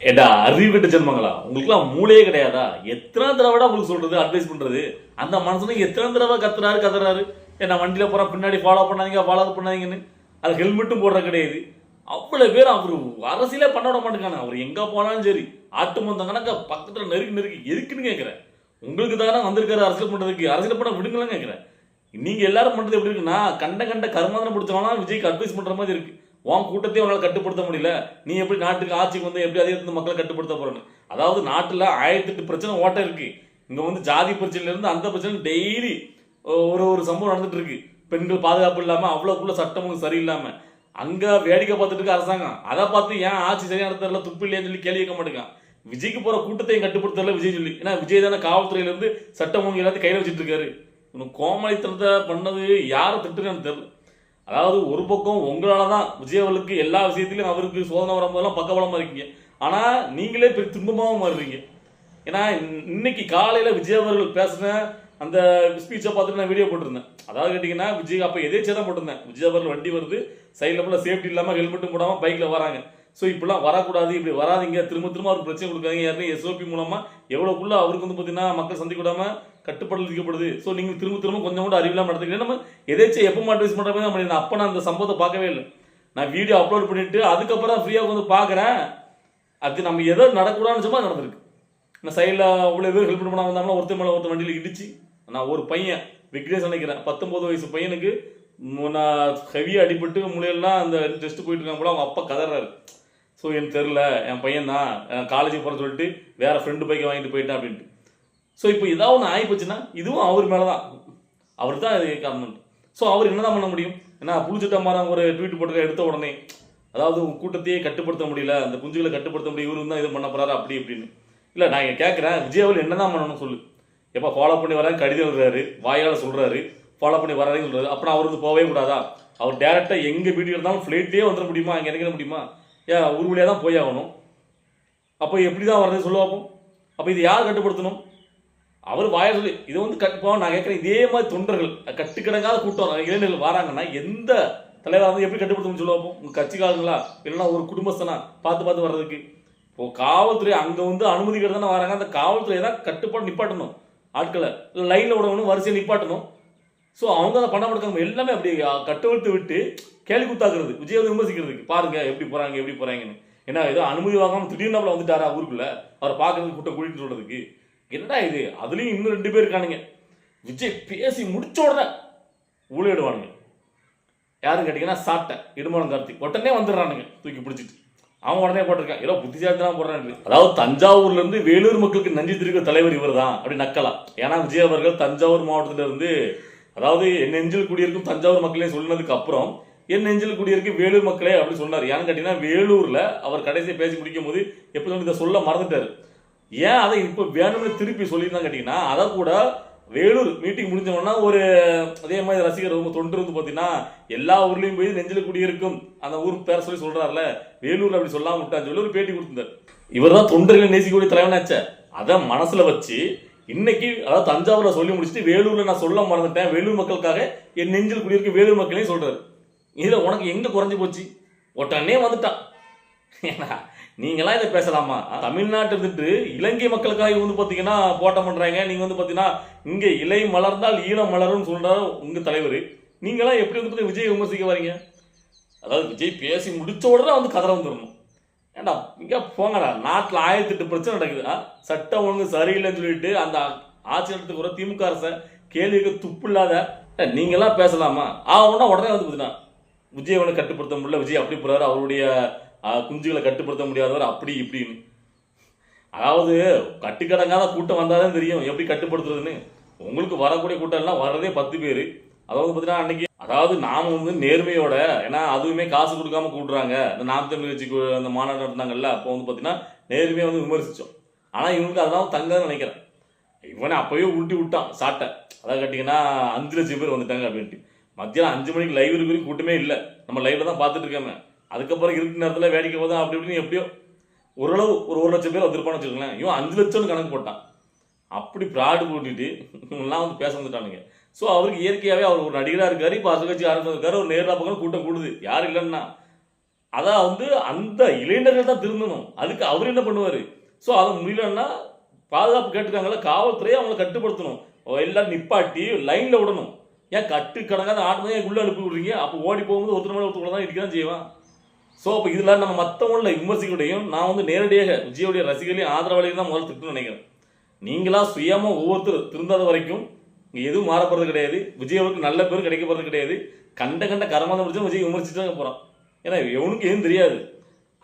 ஏடா அறிவிட்ட ஜென்மங்களா, உங்களுக்குலாம் மூளையே கிடையாதா? எத்தனை தடவை உங்களுக்கு சொல்றது, அட்வைஸ் பண்றது? அந்த மனுஷனுக்கு எத்தனை தடவை கத்துறாரு. நான் வண்டியில போறேன், பின்னாடி ஃபாலோ பண்ணாதீங்கன்னு. அது ஹெல்மெட்டும் போடுற கிடையாது. அவ்வளவு பேர் அவரு அரசியலே பண்ண விட மாட்டேங்காங்க. அவர் எங்க போனாலும் சரி, ஆட்டு மந்தம் கணக்க பக்கத்துல நெருக்கி எதுக்குன்னு கேட்கிறேன். உங்களுக்கு தானே வந்திருக்காரு அரசியல் பண்றதுக்கு, அரசியல் பண்ண விடுங்கன்னு கேட்கிறேன். நீங்க எல்லாரும் பண்றது எப்படி இருக்குன்னா, கண்ட கருமாதனம் பிடிச்சவனா விஜய்க்கு அட்வைஸ் பண்ற மாதிரி இருக்கு. உன் கூட்டத்தையும் உங்களால் கட்டுப்படுத்த முடியல, நீ எப்படி நாட்டுக்கு ஆட்சிக்கு வந்து எப்படி அதே மக்களை கட்டுப்படுத்த போறேன்னு. அதாவது நாட்டில் 1008 பிரச்சனை ஓட்டம் இருக்கு. இங்க வந்து ஜாதி பிரச்சனையில இருந்து அந்த பிரச்சனை டெய்லி ஒரு சம்பவம் நடந்துட்டு இருக்கு. பெண்கள் பாதுகாப்பு இல்லாம, அவ்வளவுக்குள்ள சட்டமும் சரியில்லாம அங்க வேடிக்கை பார்த்துட்டு இருக்க அரசாங்கம். அதை பார்த்து ஏன் ஆட்சி சரியான தெரியல, துப்பு இல்லையான்னு சொல்லி கேள்வி கேட்க மாட்டேங்கான். விஜய்க்கு போற கூட்டத்தையும் கட்டுப்படுத்தல விஜய் சொல்லி. ஏன்னா விஜய் தானே காவல்துறையில இருந்து சட்டம் ஒழுங்கு எல்லாத்தையும் கையில வச்சுட்டு இருக்காரு. கோமாளித்தனத்தை பண்ணது யாரை திட்டுன்னு தெரியல. அதாவது ஒரு பக்கம் உங்களால தான் விஜய் அவர்களுக்கு எல்லா விஷயத்திலும் அவருக்கு சோதனை வரும்போதெல்லாம் பக்கபலமா இருக்கீங்க. ஆனா நீங்களே பெரிய துன்பமாகவும் மாறுறீங்க. ஏன்னா இன்னைக்கு காலையில விஜய் அவர்கள் பேசின அந்த ஸ்பீச்சை பார்த்துட்டு நான் வீடியோ போட்டிருந்தேன். அதாவது கேட்டீங்கன்னா, விஜய் அப்ப எதேச்சே தான் போட்டிருந்தேன். விஜய் அவர்கள் வண்டி வருது, சைட்ல ஃபுல்லாக சேஃப்டி இல்லாம ஹெல்மெட்டும் போடாம பைக்ல வராங்க. ஸோ இப்படிலாம் வரக்கூடாது, இப்படி வராதிங்க, திரும்ப அவருக்கு பிரச்சனை கொடுக்காதீங்க. யாருன்னு எஸ்ஓபி மூலமா எவ்வளவுக்குள்ள அவருக்கு வந்து பார்த்தீங்கன்னா மக்கள் சந்திக்க விடாம கட்டுப்பாடு விதிக்கப்படுது. ஸோ நீங்கள் திரும்ப கொஞ்சம் கூட அறிவில்லாமல் நடத்துக்கிறீங்க. நம்ம எதாச்சும் எப்போ அட்வைஸ் பண்ணுற மாதிரி தான் பண்ணியிருந்தேன். அப்போ நான் அந்த சம்பவத்தை பார்க்கவே இல்லை. நான் வீடியோ அப்லோட் பண்ணிட்டு அதுக்கப்புறம் தான் ஃப்ரீயாக வந்து பார்க்குறேன். அது நம்ம எதோ நடக்கூடாதுன்னு சும்மா நடந்திருக்கு. நான் சைடில் அவ்வளோ பேர் ஹெல்ப் பண்ண வந்தாங்கன்னா ஒருத்தர் மேலே ஒருத்தர் வண்டியில் இடிச்சு, நான் ஒரு பையன் விக்னேஷ் நினைக்கிறேன், 19 வயசு பையனுக்கு நான் ஹெவியாக அடிபட்டு மூலையெல்லாம் அந்த டெஸ்ட் போயிட்டு இருக்காங்க போல. அவங்க அப்பா கதறாரு. ஸோ எனக்கு தெரில, என் பையன் தான் காலேஜுக்கு போகிறேன்னு சொல்லிட்டு வேற ஃப்ரெண்டு பைக்கை வாங்கிட்டு போயிட்டேன் அப்படின்ட்டு. ஸோ இப்போ ஏதாவது ஒன்று ஆகிப்போச்சுன்னா இதுவும் அவர் மேலே தான், அவர் தான் இது காரணம். ஸோ அவர் என்ன தான் பண்ண முடியும்? ஏன்னா புளிச்சட்டமாரம் ஒரு ட்வீட் போட்டு எடுத்த உடனே, அதாவது கூட்டத்தையே கட்டுப்படுத்த முடியல, அந்த குஞ்சுகளை கட்டுப்படுத்த முடியும், இவரு தான் இது பண்ண போறாரு அப்படி இப்படின்னு. இல்லை நான் கேட்குறேன், விஜய் அவர்கள் என்ன தான் பண்ணணும்னு சொல்லு. எப்போ ஃபாலோ பண்ணி வராங்க, கடிதம் எழுதுறாரு, வாயால் சொல்கிறாரு, ஃபாலோ பண்ணி வராதுன்னு சொல்கிறாரு. அப்புறம் அவர் வந்து போகவே கூடாதா? அவர் டேரெக்டாக எங்கே வீடியோ இருந்தாலும் ஃப்ளைட்லேயே வந்துட முடியுமா? அங்கே இறங்கிட முடியுமா? ஏன் ஊர் வழியாக தான் போய் ஆகணும். அப்போ எப்படி தான் வர்றது சொல்ல பார்ப்போம். அப்போ இது யார் கட்டுப்படுத்தணும்? அவர் வாய சொல்லி இதை வந்து நான் கேட்குறேன். இதே மாதிரி தொண்டர்கள் கட்டுக்கிடங்காத கூட்டம் இளைஞர்கள் வராங்கன்னா எந்த தலைவராக வந்து எப்படி கட்டுப்படுத்தணும்னு சொல்ல பார்ப்போம். உங்கள் கட்சிக்காரங்களா இல்லைன்னா ஒரு குடும்பஸ்தனா பார்த்து வர்றதுக்கு? இப்போ காவல்துறை அங்கே வந்து அனுமதிக்கிறது தானே வராங்க. அந்த காவல்துறை தான் கட்டுப்பாடு நிப்பாட்டணும். ஆட்களை லைனில் விடணும், வரிசையை நிப்பாட்டணும். ஸோ அவங்க அதை பண்ண மாட்டாங்க. எல்லாமே அப்படி கட்டுவிழ்த்து விட்டு கேள்வி குத்தாக்குறது, விஜய் வந்து விமர்சிக்கிறதுக்கு. பாருங்க எப்படி போறாங்கன்னு. ஏன்னா ஏதோ அனுமதி வாங்காமல் திடீர்னு வந்துட்டாரா ஊருக்குள்ள, அவரை பார்க்கறதுக்கு கூட்டம் கூட்டிட்டு சொல்றதுக்கு? என்னடா இது? அதுலயும் இன்னும் 2 பேர் இருக்கானுங்க. விஜய் பேசி முடிச்ச உடனே ஊழிடுவானுங்க. யாரும் கேட்டீங்கன்னா சாட்டை இடுமானம் கார்த்திக் உடனே வந்துடுறானுங்க தூக்கி பிடிச்சிட்டு. அவன் உடனே போட்டிருக்கான், ஏதோ புத்திசாலித்தனம் போடுறான். அதாவது தஞ்சாவூர்ல இருந்து வேலூர் மக்களுக்கு நன்றி தெரிவிக்கிற தலைவர் இவர் தான் அப்படி நக்கலாம். ஏன்னா விஜய் அவர்கள் தஞ்சாவூர் மாவட்டத்தில இருந்து, அதாவது என் நெஞ்சில் குடியிருக்கும் தஞ்சாவூர் மக்களே சொன்னதுக்கு அப்புறம் என் நெஞ்சில் குடியிருக்கும் வேலூர் மக்களே அப்படி சொன்னார். ஏன்னு கேட்டீங்கன்னா, வேலூர்ல அவர் கடைசியை பேசி முடிக்கும் போது எப்படி இதை சொல்ல மறந்துட்டாரு. ஏன் அதை இப்போ வேணும்னு திருப்பி சொல்லியிருந்தாங்க கேட்டீங்கன்னா, அதை கூட வேலூர் மீட்டிங் முடிஞ்சோம்னா ஒரு அதே மாதிரி ரசிகர் ரொம்ப தொண்டு வந்து பார்த்தீங்கன்னா எல்லா ஊர்லேயும் போய் நெஞ்சில் குடியிருக்கும் அந்த ஊர் பேர சொல்லி சொல்றாருல, வேலூர்ல அப்படி சொல்லாம விட்டான்னு சொல்லி ஒரு பேட்டி கொடுத்திருந்தார். இவர் தான் தொண்டர்களை நேசிக்கக்கூடிய தலைவனாச்ச. அதை மனசுல வச்சு இன்னைக்கு அதாவது தஞ்சாவூர்ல சொல்லி முடிச்சுட்டு வேலூர்ல நான் சொல்ல மறந்துட்டேன், வேலூர் மக்களுக்காக என் நெஞ்சில் குடியிருக்க வேலூர் மக்களையும் சொல்றாரு. இதுல உனக்கு எங்க குறைஞ்சு போச்சு? உடனே வந்துட்டான். ஏன்னா நீங்களாம் இதை பேசலாமா? தமிழ்நாட்டு இருந்துட்டு இலங்கை மக்களுக்காக வந்து பாத்தீங்கன்னா போட்டம் பண்றாங்க. நீங்க வந்து பாத்தீங்கன்னா இங்க இலை மலர்ந்தால் ஈழம் மலரும் சொல்றாரு உங்க தலைவர். நீங்களாம் எப்படி வந்து விஜய் விமர்சிக்க வரீங்க? அதாவது விஜய் பேசி முடிச்ச உடனே வந்து கதற வந்துடணும். ஏண்டா இங்க போங்கடா, நாட்டில் 1008 பிரச்சனை நடக்குது. சட்டம் ஒழுங்கு சரியில்லைன்னு சொல்லிட்டு அந்த ஆட்சி நடத்துக்கு கூட திமுக அரசை கேள்விக்கு துப்பு இல்லாத நீங்களாம் பேசலாமா? உடனே வந்து பாத்தீங்கன்னா விஜய் அவனை கட்டுப்படுத்த முடியல, விஜய் அப்படி போறாரு, அவருடைய குஞ்சுகளை கட்டுப்படுத்த முடியாதவர் அப்படி இப்படின்னு. அதாவது கட்டுக்கடங்காத கூட்டம் வந்தாதான் தெரியும் எப்படி கட்டுப்படுத்துறதுன்னு. உங்களுக்கு வரக்கூடிய கூட்டம் எல்லாம் வர்றதே 10 பேர். அதாவது பார்த்தீங்கன்னா அன்னைக்கு, அதாவது நாம வந்து நேர்மையோட, ஏன்னா அதுவுமே காசு கொடுக்காம கூட்டுறாங்க. இந்த நாம் தமிழ் கட்சி அந்த மாநாடு நடந்தாங்கல்ல, அப்போ வந்து பார்த்தீங்கன்னா நேர்மையாக வந்து விமர்சித்தோம். ஆனால் இவங்களுக்கு அதெல்லாம் தங்கன்னு நினைக்கிறேன். இவனை அப்பவே உருட்டி விட்டான் சாட்டை. அதாவது கேட்டிங்கன்னா 5 லட்சம் பேர் வந்துட்டாங்க அப்படின்ட்டு. மத்தியானம் 5 மணிக்கு லைவ் இருக்கிற கூட்டமே இல்லை. நம்ம லைவ்ல தான் பார்த்துட்டு இருக்கோமே. அதுக்கப்புறம் இருக்க நேரத்தில் வேடிக்கை போதும் அப்படி இப்படின்னு எப்படியோ ஓரளவு ஒரு 1 லட்சம் பேர் வந்திருப்பான்னு வச்சுக்கோங்களேன். இவன் 5 லட்சம்னு கணக்கு போட்டான். அப்படி ப்ராடு போட்டுட்டு இவங்கெல்லாம் வந்து பேச வந்துட்டானுங்க. ஸோ அவருக்கு இயற்கையாகவே அவர் ஒரு நடிகராக இருக்காரு. இப்போ அரசு கட்சி ஆரம்பிச்சிருக்காரு. ஒரு நேரில் பக்கம் கூட்டம் கூடுது, யாரும் இல்லைன்னா. அதான் வந்து அந்த இளைஞர்கள் தான் திருந்தணும். அதுக்கு அவர் என்ன பண்ணுவாரு? ஸோ அதை முடியலன்னா பாதுகாப்பு கேட்டுருக்காங்கல்ல, காவல்துறையை அவங்கள கட்டுப்படுத்தணும். எல்லாரும் நிப்பாட்டி லைன்ல விடணும். ஏன் கட்டு கடங்காத ஆட்டு ஏன் உள்ள அனுப்பி விடுறீங்க? அப்போ ஓடி போகும்போது ஒருத்தர் மேலே ஒருத்தர் தான் இடிக்க தான் செய்வான். ஸோ அப்போ இதில் நம்ம மற்றவங்கள விமர்சிக்கடையும் நான் வந்து நேரடியாக விஜயோடைய ரசிகர்களையும் ஆதரவாளியும் தான் முதல்ல திட்டுன்னு நினைக்கிறேன். நீங்களா சுயமாக ஒவ்வொருத்தர் திருந்தாத வரைக்கும் இங்கே எதுவும் மாறப்படுறது கிடையாது. விஜயவுக்கு நல்ல பேரும் கிடைக்க போகிறது கிடையாது. கண்ட கரமான முடிச்சும் விஜய் விமர்சிச்சு தான் போகிறான். ஏன்னா எவனுக்கு எதுவும் தெரியாது.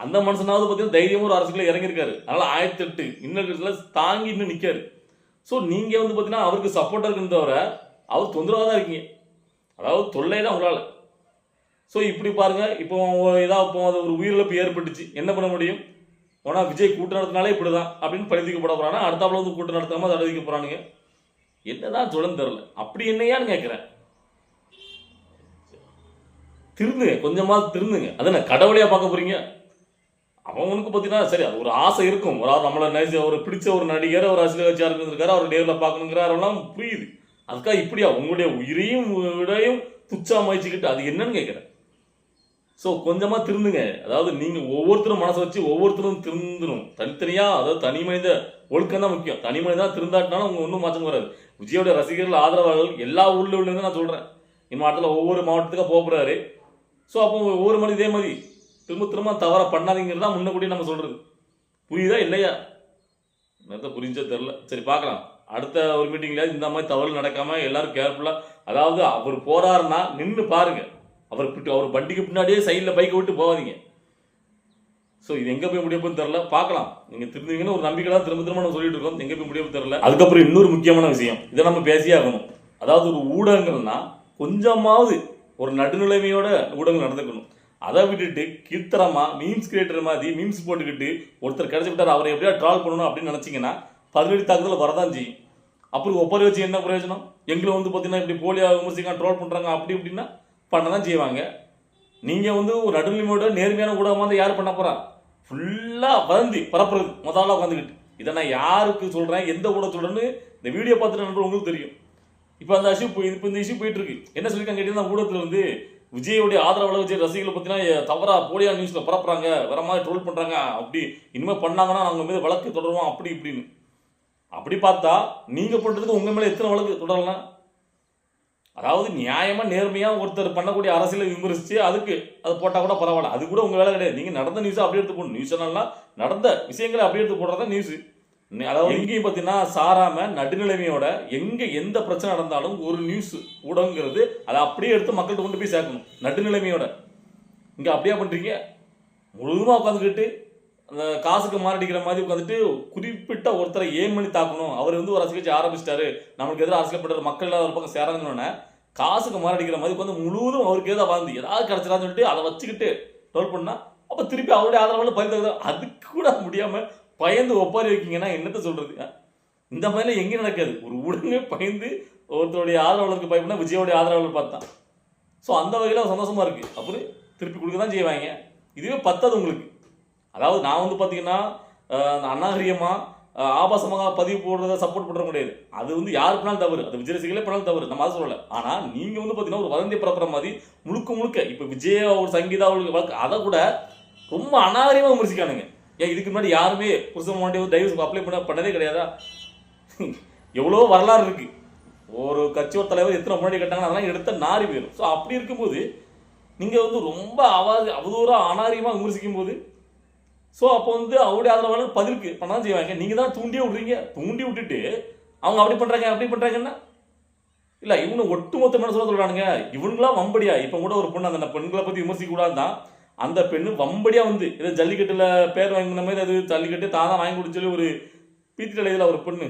அந்த மனுஷனாவது பார்த்தீங்கன்னா தைரியமாக ஒரு அரசுக்குள்ள இறங்கியிருக்காரு. அதனால் 1008 இன்னும் தாங்கி இன்னும் நிற்காரு. ஸோ நீங்கள் வந்து பார்த்தீங்கன்னா அவருக்கு சப்போர்ட்டாக இருக்குன்னு தவிர அவர் தொந்தரவாக தான் இருக்கீங்க. அதாவது தொல்லை தான் உங்களால். ஸோ இப்படி பாருங்க, இப்போ ஏதாவது இப்போ அது ஒரு உயிரிழப்பு ஏற்பட்டுச்சு, என்ன பண்ண முடியும்? ஆனால் விஜய் கூட்டம் நடத்தினாலே இப்படி தான் அப்படின்னு பரிதிக்கப்பட போகிறானா, அடுத்தாப்புல வந்து கூட்டம் நடத்தாமல் அதை அறிவிக்க போகிறானுங்க. என்னதான் சொல்லுன்னு தெரில. அப்படி என்னையான்னு கேட்குறேன். திருந்துங்க, கொஞ்சமாவது திருந்துங்க. அதானே கடவுளையாக பார்க்க போறீங்க? அவனுக்கு பார்த்தீங்கன்னா சரி, அது ஒரு ஆசை இருக்கும். ஒரு நம்மளை ஒரு பிடிச்ச ஒரு நடிகர், ஒரு அரசியல் கட்சியாக இருந்திருக்காரு, அவர் நேரில் பார்க்கணுங்கிறாரெல்லாம் புரியுது. அதுக்காக இப்படியா உங்களுடைய உயிரையும் விடையும் துச்சா மதிச்சுக்கிட்டு அது என்னன்னு கேட்குறேன். ஸோ கொஞ்சமாக திருந்துங்க. அதாவது நீங்கள் ஒவ்வொருத்தரும் மனசை வச்சு ஒவ்வொருத்தரும் திருந்தணும். தனித்தனியாக, அதாவது தனி மனித ஒழுக்கம் தான் முக்கியம். தனி மனிதன் திருந்தாட்டினாலும் அவங்க ஒன்றும் மாற்றம் வராது. விஜயோட ரசிகர்கள் ஆதரவாளர்கள் எல்லா ஊரில் உள்ளது நான் சொல்கிறேன். இம்மாவட்டத்தில் ஒவ்வொரு மாவட்டத்துக்காக போகிறாரு. ஸோ அப்போ ஒவ்வொரு மணி இதே மாதிரி திரும்ப தவற பண்ணாதீங்கிறது தான் முன்னக்கூட்டியே நம்ம சொல்கிறது. புரியுதா இல்லையா? நேரத்தை புரிஞ்சா தெரில. சரி பார்க்கலாம். அடுத்த ஒரு மீட்டிங்கில் இந்த மாதிரி தவறு நடக்காமல் எல்லாரும் கேர்ஃபுல்லாக, அதாவது அவர் போகிறாருன்னா நின்று பாருங்கள். அவர் வண்டிக்கு பின்னாடியே சைடில் பைக்கை விட்டு போகாதீங்க. ஸோ இது எங்கே போய் முடியப்போன்னு தெரில. பார்க்கலாம். நீங்கள் திருந்தீங்கன்னு ஒரு நம்பிக்கை தான் திரும்ப நம்ம சொல்லிட்டு இருக்கோம். எங்கே போய் முடியப்போ தெரில. அதுக்கப்புறம் இன்னொரு முக்கியமான விஷயம், இதை நம்ம பேசியே ஆகணும். அதாவது ஒரு ஊடகங்கள்னா கொஞ்சமாவது ஒரு நடுநிலைமையோட ஊடகங்கள் நடந்துக்கணும். அதை விட்டுட்டு கீர்த்தனமாக மீம்ஸ் கிரியேட்டர் மாதிரி மீம்ஸ் போட்டுக்கிட்டு ஒருத்தர் கிடைச்சி விட்டார் அவரை எப்படியா ட்ரால் பண்ணணும் அப்படின்னு நினச்சிங்கன்னா பதினடி தாக்குதல் வரதான் செய்யும். அப்புறம் ஒப்பரை வச்சு என்ன பிரயோஜனம்? எங்களை வந்து பார்த்தீங்கன்னா இப்படி போலியாக விமர்சிக்கலாம், ட்ரோல் பண்ணுறாங்க அப்படி இப்படின்னா பண்ண தான் செய்வாங்க. நீங்கள் வந்து ஒரு நடுநிலைமையோட நேர்மையான ஊடகமாக வந்து யார் பண்ண போகிறா? ஃபுல்லாக வதந்தி பரப்புறது முதல்ல உட்காந்துக்கிட்டு. இதை நான் யாருக்கு சொல்கிறேன், எந்த ஊடகம் சொல்கிறேன்னு இந்த வீடியோ பார்த்துட்டு நண்பர் உங்களுக்கு தெரியும். இப்போ அந்த இந்த இஷ்யூ போயிட்டு இருக்கு. என்ன சொல்லியிருக்காங்க கேட்டீங்கன்னா, ஊடகத்தில் வந்து விஜயோடைய ஆதரவாளர், விஜய் ரசிகர்களை பார்த்தீங்கன்னா தவறாக போலியா நியூஸில் பரப்புறாங்க, வேற மாதிரி ட்ரோல் பண்ணுறாங்க, அப்படி இனிமேல் பண்ணாங்கன்னா நாங்கள் மீது வழக்கு தொடருவோம் அப்படி இப்படின்னு. அப்படி பார்த்தா நீங்கள் பண்ணுறதுக்கு உங்கள் மேலே எத்தனை வழக்கு தொடரலாம்? அதாவது நியாயமாக நேர்மையாக ஒருத்தர் பண்ணக்கூடிய அரசியலை விமர்சித்து அதுக்கு அது போட்டால் கூட பரவாயில்ல. அது கூட உங்கள் வேலை கிடையாது. நீங்கள் நடந்த நியூஸை அப்படியே எடுத்து போடணும். நியூஸ் சேனல்லாம் நடந்த விஷயங்களை அப்படியே எடுத்து போடுறதா நியூஸு. அதாவது எங்கேயும் பார்த்தீங்கன்னா சாராமல் நடுநிலைமையோட எங்கே எந்த பிரச்சனை நடந்தாலும் ஒரு நியூஸ் ஊடகங்கிறது அதை அப்படியே எடுத்து மக்கள்கிட்ட கொண்டு போய் சேர்க்கணும் நடுநிலைமையோட. இங்கே அப்படியே பண்ணுறீங்க. முழுதுமாக உட்காந்துக்கிட்டு அந்த காசுக்கு மாரடிக்கிற மாதிரி உட்காந்துட்டு குறிப்பிட்ட ஒருத்தரை ஏன் பண்ணி தாக்கணும், அவர் வந்து ஒரு அரசியல் கட்சி ஆரம்பிச்சிட்டாரு, நம்மளுக்கு எதிராக அரசியல் பண்ணுற மக்கள் இல்லாத ஒரு பக்கம் சேராங்கன்னு காசுக்கு மாரடிக்கிற மாதிரி உட்காந்து முழுவதும் அவருக்கு ஏதாவது வாழ்ந்து ஏதாவது கிடச்சிடான்னு சொல்லிட்டு அதை வச்சுக்கிட்டு ட்ரோல் பண்ணால் அப்போ திருப்பி அவருடைய ஆதரவாளர் பயந்து அதுக்கு கூட முடியாமல் பயந்து ஒப்பாரி வைக்கிங்கன்னா என்னத்தை சொல்கிறது? இந்த மாதிரிலாம் எங்கேயும் நடக்காது. ஒரு ஊடகமே பயந்து ஒருத்தருடைய ஆதரவாளருக்கு பயப்படனா விஜயோடைய ஆதரவாளர் பார்த்தான். ஸோ அந்த வகையில் சந்தோஷமாக இருக்குது. அப்புறம் திருப்பி கொடுக்க தான் செய்வாங்க. இதுவே பத்தாது உங்களுக்கு. அதாவது நான் வந்து பார்த்தீங்கன்னா அநாகரிகமாக ஆபாசமாக பதிவு போடுறத சப்போர்ட் பண்ணுற முடியாது. அது வந்து யாரு பண்ணாலும் தவறு, அது விஜய் ரசிகளே பண்ணாலும் தவறு, நம்ம அதை சொல்லலை. ஆனால் நீங்கள் வந்து பார்த்தீங்கன்னா ஒரு வதந்தி பரப்புற மாதிரி முழுக்க இப்போ விஜய் ஒரு சங்கீதா அவங்களுக்கு அதை கூட ரொம்ப அநாகரிகமாக விமர்சிக்கானுங்க. ஏன் இதுக்கு முன்னாடி யாருமே புருஷன் மாட்டி டைவர்ஸ் அப்ளை பண்ணதே கிடையாதா? எவ்வளோ வரலாறு இருக்குது. ஒரு கட்சி ஒரு தலைவர் எத்தனை முன்னாடி கேட்டாங்கன்னா அதெல்லாம் எடுத்த நாரி போயிடும். ஸோ அப்படி இருக்கும்போது நீங்கள் வந்து ரொம்ப அவதூறாக அநாகரிகமாக விமர்சிக்கும் போது ஸோ அப்போ வந்து அவருடைய ஆதரவாளர் பதிலுக்கு பண்ணதான் செய்வாங்க. நீங்கள் தான் தூண்டியே விட்றீங்க. தூண்டி விட்டுட்டு அவங்க அப்படி பண்ணுறாங்க அப்படி பண்ணுறாங்கன்னா இல்லை இவங்க ஒட்டுமொத்த மனசு சொல்கிறானுங்க. இவங்களாம் வம்படியா இப்போ கூட ஒரு பொண்ணு அந்த பெண்களை பற்றி விமர்சிக்க கூடாது தான் அந்த பெண்ணு வம்படியாக வந்து இதை ஜல்லிக்கட்டில் பேர் வாங்கின மாதிரி அது ஜல்லிக்கட்டு தான் வாங்கி கொடுத்து ஒரு பீத்திரையில் ஒரு பொண்ணு.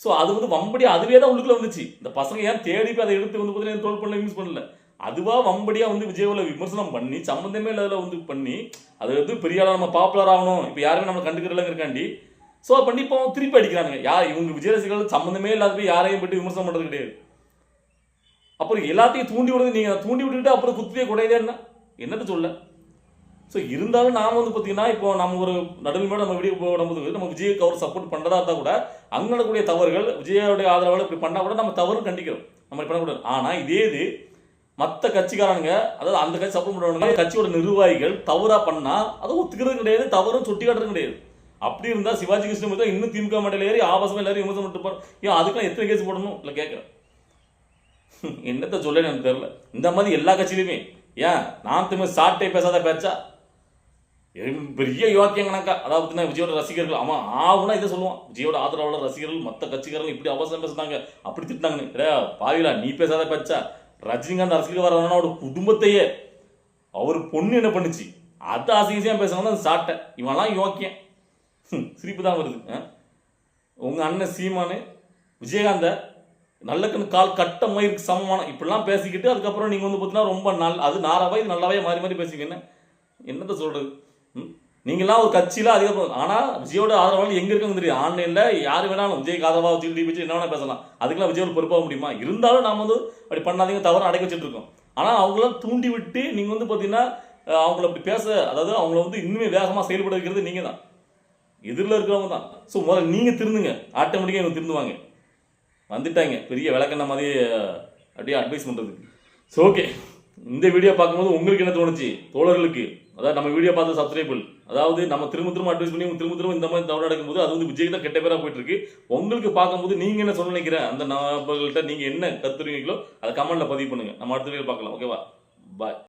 ஸோ அது வந்து வம்படியாக அதுவே தான் உள்ளுக்குள்ள வந்துச்சு. இந்த பசங்க ஏன் தேடி போய் அதை எடுத்து வந்து பார்த்தீங்கன்னா ட்ரோல் பண்ணல யூஸ் பண்ணல. அதுவாக வம்படியாக வந்து விஜயோவில் விமர்சனம் பண்ணி சம்மந்தமே இல்லாத வந்து பண்ணி அதை வந்து பெரிய ஆளாக நம்ம பாப்புலர் ஆகணும், இப்போ யாருமே நம்ம கண்டுக்கிறலங்கிறக்காண்டி ஸோ பண்ணி இப்போ திருப்பி அடிக்கிறானுங்க. யார் இவங்க விஜய் ரசிகர்கள் சம்மந்தமே இல்லாத போய் யாரையும் போய்ட்டு விமர்சனம் பண்ணுறது கிடையாது. அப்புறம் எல்லாத்தையும் தூண்டி விடுறது நீங்கள் தூண்டி விட்டுக்கிட்டு அப்புறம் குத்தியே குடையதேன்னா என்னத்தை சொல்ல? ஸோ இருந்தாலும் நாம் வந்து பார்த்தீங்கன்னா இப்போ நம்ம ஒரு நடுநிலையோட நம்ம வீடியோ போடும்போது நம்ம விஜய்க்கு அவர் சப்போர்ட் பண்ணுறதா இருந்தால் கூட அங்கே நடக்கக்கூடிய தவறுகள் விஜயோடைய ஆதரவால் இப்படி பண்ணால் கூட நம்ம தவறு கண்டிக்கிறோம், நம்ம பண்ணக்கூடாது. ஆனால் இதே இது மற்ற கட்சிக்காரனுங்க, அதாவது அந்த கட்சி சப்போர்ட் பண்ணுவாங்க, கட்சியோட நிர்வாகிகள் தவறா பண்ணா அதை ஒத்துக்கிறது கிடையாது, தவறும் சுட்டி காட்டுறது கிடையாது. அப்படி இருந்தா சிவாஜி கிருஷ்ணமூர்த்தி இன்னும் திமுக மண்டல ஏறி ஆபாசமா எல்லாரும் விமர்சனம் பண்ணிட்டு இருப்பாரு. ஏன் அதுக்கெல்லாம் எத்தனை கேஸ் போடணும் இல்லை கேட்குறேன். என்னத்த சொல்ல எனக்கு தெரியல. இந்த மாதிரி எல்லா கட்சியிலுமே ஏன் நான் திரும்ப சாட்டை பேசாத பேச்சா பெரிய யோக்கியங்கனாக்கா, அதாவது விஜயோட ரசிகர்கள் அவன் ஆகுனா இதை சொல்லுவான், விஜயோட ஆதரவாளர் ரசிகர்கள் மற்ற கட்சிக்காரங்க இப்படி அவசரம் பேசுனாங்க அப்படி திட்டாங்கன்னு. பாவிலா நீ பேசாத பேச்சா. ரஜினிகாந்த் அரசியலுக்கு வரணும்னா அவரோட குடும்பத்தையே அவர் பொண்ணு என்ன பண்ணுச்சு அதை அசிங்கசியாக பேசுனா சாட்டை. இவன்லாம் யோக்கியம். சிரிப்பு தான் வருது. உங்க அண்ணன் சீமானு விஜயகாந்த நல்ல கண்ணு கால் கட்ட மயிருக்கு சமமான இப்படிலாம் பேசிக்கிட்டு அதுக்கப்புறம் நீங்க வந்து பார்த்தீங்கன்னா ரொம்ப அது நாராவே நல்லாவே மாறி மாறி பேசிக்க என்னத்த சொல்றது. நீங்களாம் ஒரு கட்சியில அதிகம். ஆனா விஜயோட ஆதரவாளர் எங்க இருக்காங்க தெரியும். ஆன்லைன்ல யாரு வேணாலும் விஜய்க்கு ஆதரவா வச்சு டிபிச்சு என்ன வேணா பேசலாம். அதுக்கெல்லாம் விஜயோட பொறுப்பாக முடியுமா? இருந்தாலும் நாம வந்து அப்படி பண்ணாதீங்க தவறு அடக்கி வச்சுட்டு இருக்கோம். ஆனா அவங்களாம் தூண்டி விட்டு நீங்க வந்து பாத்தீங்கன்னா அவங்கள அப்படி பேச, அதாவது அவங்கள வந்து இன்னுமே வேகமா செயல்பட வைக்கிறது நீங்க தான், எதிரில் இருக்கிறவங்க தான். ஸோ முதல்ல நீங்க திருந்துங்க, ஆட்டோமேட்டிக்காக இவங்க திருந்துவாங்க. வந்துட்டாங்க பெரிய விளக்கண்ண மாதிரி அப்படியே அட்வைஸ் பண்றதுக்கு. ஸோ ஓகே, இந்த வீடியோ பார்க்கும்போது உங்களுக்கு என்ன தோணுச்சு தோழர்களுக்கு? அதாவது நம்ம வீடியோ பார்த்து சப்ஸ்கிரைபிள், அதாவது நம்ம திரும்ப அட்வைஸ் பண்ணி திரும்ப இந்த மாதிரி தவறு நடக்கும்போது அது வந்து விஜய் தான் கெட்ட பேராக போயிட்டு இருக்கு. உங்களுக்கு பார்க்கும்போது நீங்க என்ன சொல்ல நினைக்கிற அந்த நபர்கள்ட்ட நீங்க என்ன கருத்துறீங்களோ அதை கமெண்ட்ல பதிவு பண்ணுங்க. நம்ம அடுத்த வீடியோ பார்க்கலாம். ஓகேவா? பாய்.